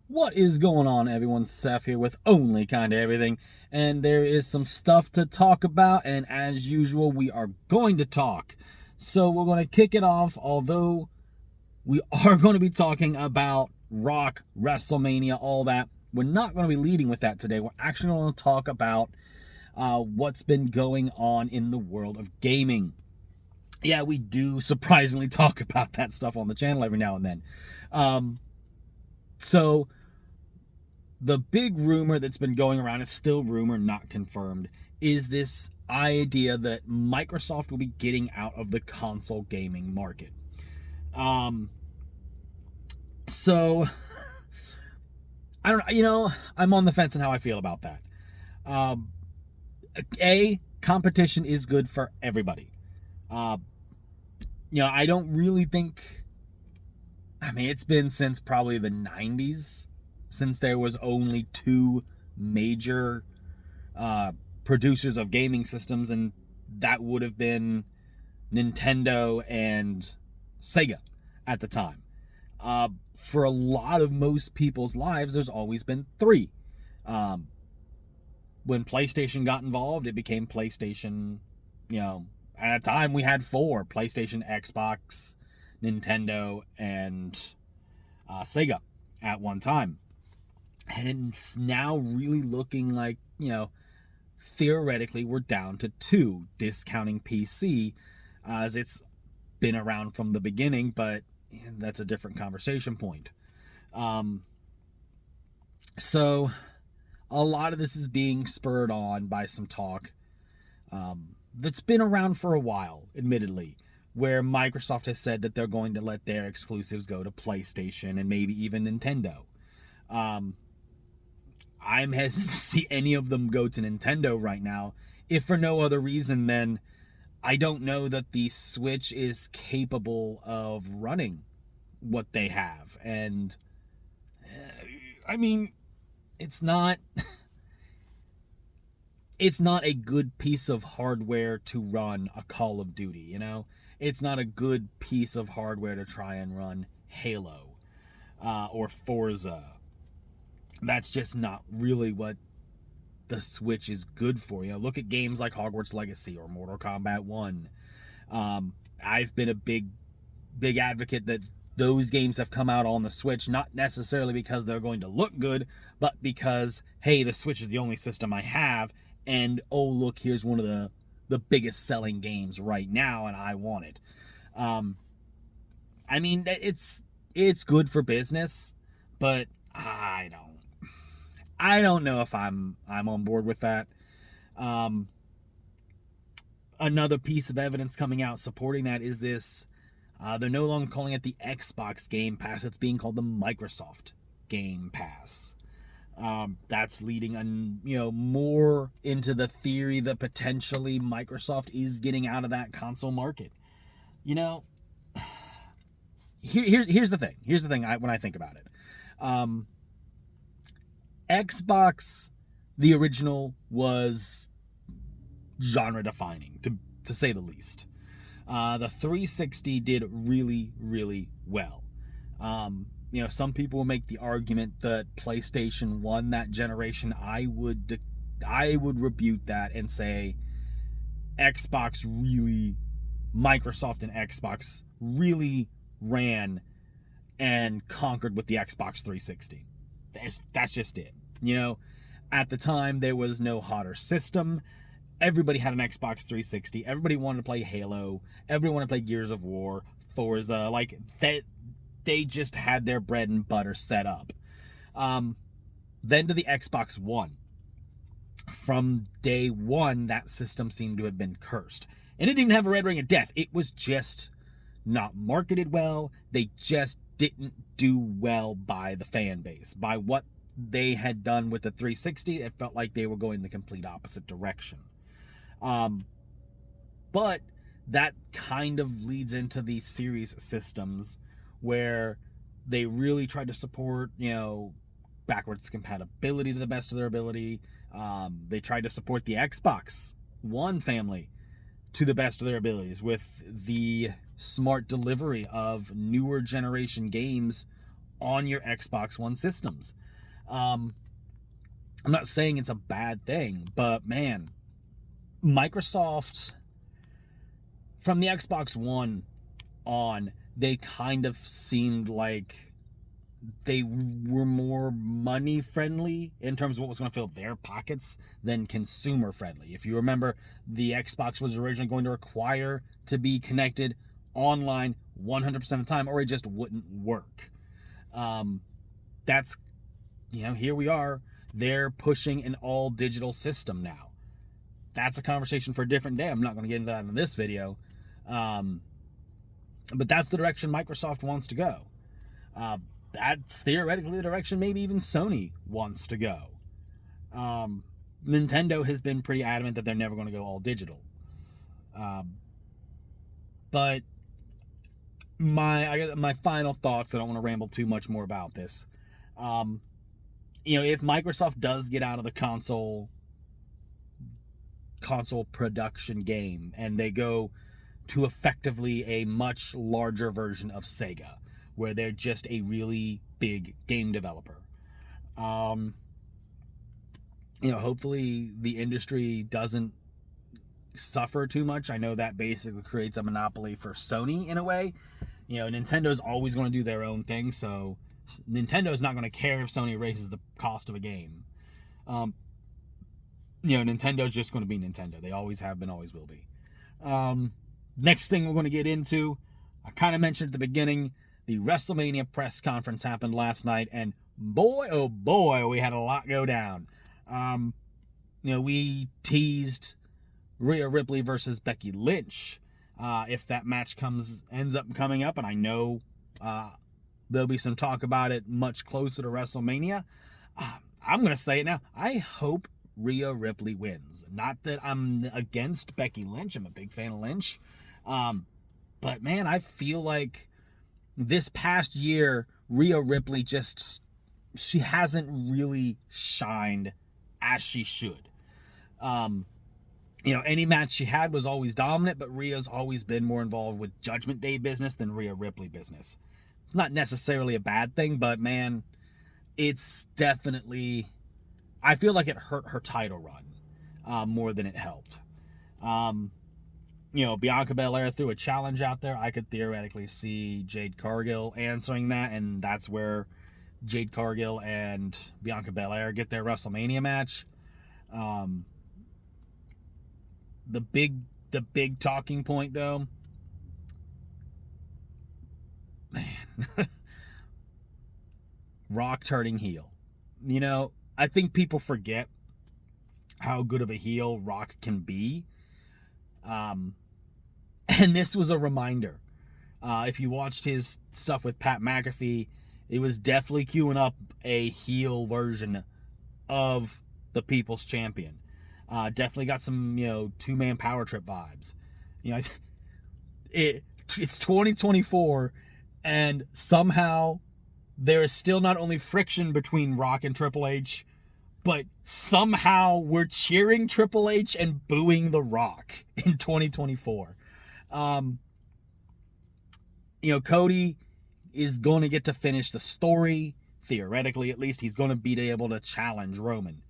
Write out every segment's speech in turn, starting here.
What is going on, everyone? Seth here with Only Kinda Everything, and there is some stuff to talk about, and as usual, we are going to talk. So we're going to kick it off, although we are going to be talking about Rock, Wrestlemania, all that. We're not going to be leading with that today. We're actually going to talk about what's been going on in the world of gaming. Yeah, we do surprisingly talk about that stuff on the channel every now and then. So the big rumor that's been going around, is still rumor, not confirmed, is this idea that Microsoft will be getting out of the console gaming market. So I don't, I'm on the fence on how I feel about that. Competition is good for everybody. I don't really think. I mean, it's been since probably the 90s since there was only two major producers of gaming systems, and that would have been Nintendo and Sega at the time. For a lot of most people's lives, there's always been three. When PlayStation got involved, it became PlayStation. At a time we had four: PlayStation, Xbox, Nintendo, and Sega at one time. And it's now really looking like, theoretically we're down to two, discounting PC, as it's been around from the beginning, but that's a different conversation point. So a lot of this is being spurred on by some talk that's been around for a while, admittedly, where Microsoft has said that they're going to let their exclusives go to PlayStation and maybe even Nintendo. I'm hesitant to see any of them go to Nintendo right now, if for no other reason than I don't know that the Switch is capable of running what they have. And, I mean, it's not a good piece of hardware to run a Call of Duty, It's not a good piece of hardware to try and run Halo or Forza. That's just not really what the Switch is good for. Look at games like Hogwarts Legacy or Mortal Kombat 1. I've been a big advocate that those games have come out on the Switch, not necessarily because they're going to look good, but because, hey, the Switch is the only system I have, and oh, look, here's one of the biggest selling games right now, and I want it. I mean, it's good for business, but I don't know if I'm on board with that. Another piece of evidence coming out supporting that is this. They're no longer calling it the Xbox Game Pass. It's being called the Microsoft Game Pass. That's leading more into the theory that potentially Microsoft is getting out of that console market. Here's the thing. Here's the thing when I think about it. Xbox, the original, was genre defining, to say the least. The 360 did really, really well. Some people will make the argument that PlayStation won that generation. I would rebuke that and say Microsoft and Xbox really ran and conquered with the Xbox 360. That's just it. At the time, there was no hotter system. Everybody had an Xbox 360. Everybody wanted to play Halo. Everybody wanted to play Gears of War, Forza. Like, they just had their bread and butter set up. Then to the Xbox One. From day one, that system seemed to have been cursed. And it didn't have a red ring of death. It was just not marketed well. They just didn't do well by the fan base. By what they had done with the 360, it felt like they were going the complete opposite direction. But that kind of leads into these series systems where they really tried to support, backwards compatibility to the best of their ability. They tried to support the Xbox One family to the best of their abilities with the smart delivery of newer generation games on your Xbox One systems. I'm not saying it's a bad thing, but man, Microsoft, from the Xbox One on, they kind of seemed like they were more money friendly in terms of what was going to fill their pockets than consumer friendly. If you remember, the Xbox was originally going to require to be connected online 100% of the time, or it just wouldn't work. That's, here we are. They're pushing an all digital system now. That's a conversation for a different day. I'm not going to get into that in this video. But that's the direction Microsoft wants to go. That's theoretically the direction maybe even Sony wants to go. Nintendo has been pretty adamant that they're never going to go all digital. But my final thoughts, I don't want to ramble too much more about this. If Microsoft does get out of the console production game and they go to effectively a much larger version of Sega, where they're just a really big game developer. Hopefully the industry doesn't suffer too much. I know that basically creates a monopoly for Sony in a way. Nintendo's always going to do their own thing, so Nintendo's not going to care if Sony raises the cost of a game. Nintendo's just going to be Nintendo. They always have been, always will be. Next thing we're going to get into, I kind of mentioned at the beginning, the WrestleMania press conference happened last night, and boy, oh boy, we had a lot go down. We teased Rhea Ripley versus Becky Lynch. If that match ends up coming up, and I know there'll be some talk about it much closer to WrestleMania, I'm going to say it now. I hope Rhea Ripley wins. Not that I'm against Becky Lynch. I'm a big fan of Lynch. But man, I feel like this past year, Rhea Ripley she hasn't really shined as she should. Any match she had was always dominant, but Rhea's always been more involved with Judgment Day business than Rhea Ripley business. It's not necessarily a bad thing, but man, it's definitely, I feel like it hurt her title run more than it helped. Bianca Belair threw a challenge out there. I could theoretically see Jade Cargill answering that, and that's where Jade Cargill and Bianca Belair get their WrestleMania match. The big talking point, though, man, Rock turning heel. I think people forget how good of a heel Rock can be. And this was a reminder. If you watched his stuff with Pat McAfee, it was definitely queuing up a heel version of the People's Champion. Definitely got some, two-man power trip vibes. It's 2024, and somehow there is still not only friction between Rock and Triple H, but somehow we're cheering Triple H and booing The Rock in 2024. Cody is going to get to finish the story, theoretically at least. He's going to be able to challenge Roman.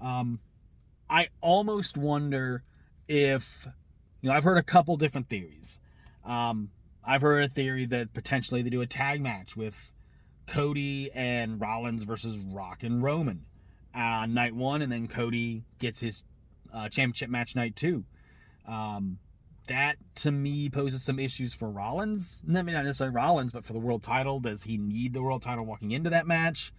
I almost wonder if, I've heard a couple different theories. I've heard a theory that potentially they do a tag match with Cody and Rollins versus Rock and Roman night one, and then Cody gets his championship match night two. That, to me, poses some issues for Rollins. I mean, not necessarily Rollins, but for the world title. Does he need the world title walking into that match?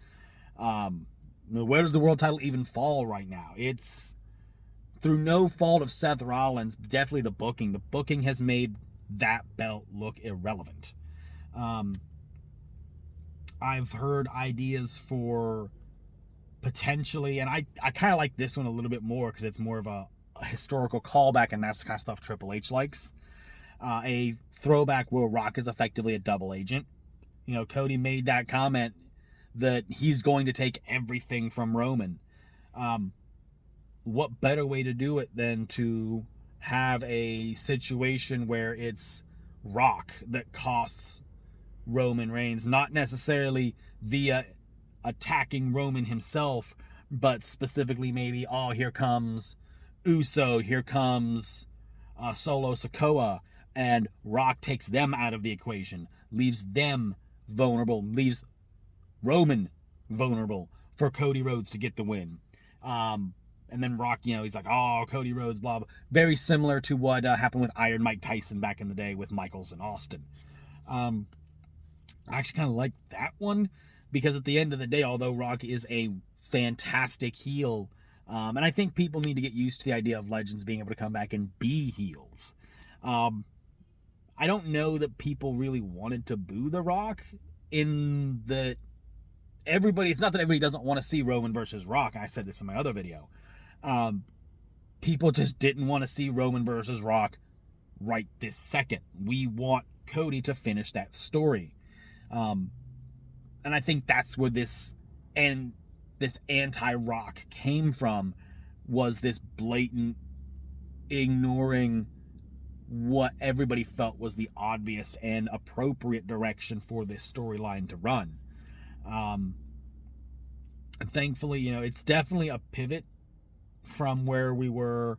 Where does the world title even fall right now? It's through no fault of Seth Rollins, definitely the booking. The booking has made that belt look irrelevant. I've heard ideas for potentially, and I kind of like this one a little bit more because it's more of a historical callback, and that's the kind of stuff Triple H likes. A throwback where Rock is effectively a double agent. Cody made that comment that he's going to take everything from Roman. What better way to do it than to have a situation where it's Rock that costs Roman Reigns, not necessarily via attacking Roman himself, but specifically maybe, oh, here comes Uso, here comes Solo Sikoa, and Rock takes them out of the equation, leaves them vulnerable, leaves Roman vulnerable for Cody Rhodes to get the win. And then Rock, he's like, oh, Cody Rhodes, blah, blah. Very similar to what happened with Iron Mike Tyson back in the day with Michaels and Austin. I actually kind of like that one, because at the end of the day, although Rock is a fantastic heel, and I think people need to get used to the idea of legends being able to come back and be heels. I don't know that people really wanted to boo The Rock in the... It's not that everybody doesn't want to see Roman versus Rock. I said this in my other video. People just didn't want to see Roman versus Rock right this second. We want Cody to finish that story. And I think that's where this anti-Rock came from, was this blatant ignoring what everybody felt was the obvious and appropriate direction for this storyline to run. And thankfully, it's definitely a pivot from where we were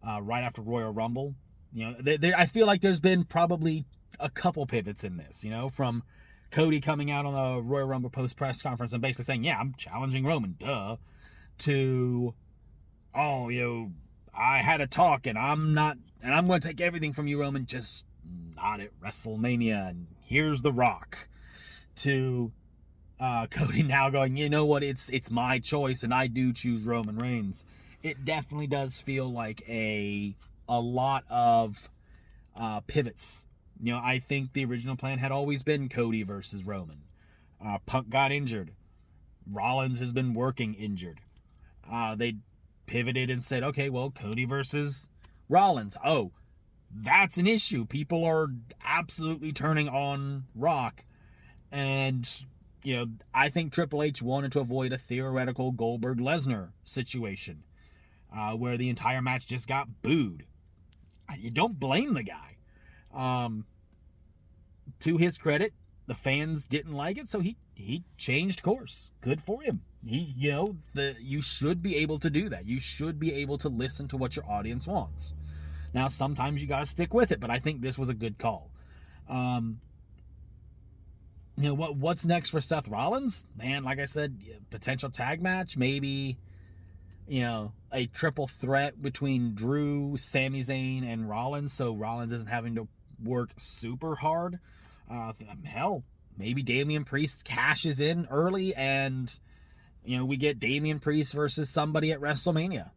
right after Royal Rumble. I feel like there's been probably a couple pivots in this, from Cody coming out on the Royal Rumble post press conference and basically saying, yeah, I'm challenging Roman, duh, to, oh, I had a talk and I'm going to take everything from you, Roman, just not at WrestleMania, and here's The Rock, to Cody now going, you know what, it's my choice and I do choose Roman Reigns. It definitely does feel like a lot of pivots. I think the original plan had always been Cody versus Roman. Punk got injured. Rollins has been working injured. They pivoted and said, okay, well, Cody versus Rollins. Oh, that's an issue. People are absolutely turning on Rock. And, I think Triple H wanted to avoid a theoretical Goldberg-Lesnar situation where the entire match just got booed. You don't blame the guy. To his credit, the fans didn't like it, so he changed course. Good for him. You should be able to do that. You should be able to listen to what your audience wants. Now, sometimes you got to stick with it, but I think this was a good call. What's next for Seth Rollins? Man, like I said, potential tag match, maybe, a triple threat between Drew, Sami Zayn, and Rollins, so Rollins isn't having to work super hard. Hell, maybe Damian Priest cashes in early and, we get Damian Priest versus somebody at WrestleMania.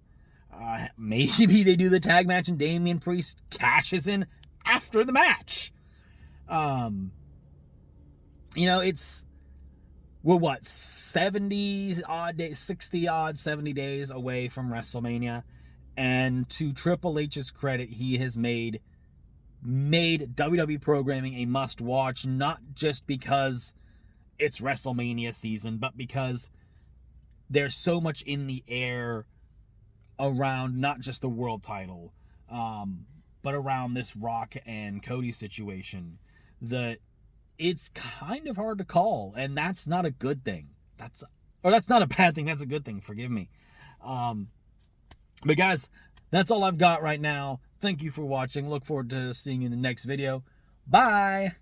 Maybe they do the tag match and Damian Priest cashes in after the match. We're 70 odd days, 60 odd, 70 days away from WrestleMania. And to Triple H's credit, he has made WWE programming a must watch, not just because it's WrestleMania season, but because there's so much in the air around not just the world title, but around this Rock and Cody situation that it's kind of hard to call, and that's not a good thing. That's not a bad thing. That's a good thing. Forgive me. But guys, that's all I've got right now. Thank you for watching. Look forward to seeing you in the next video. Bye.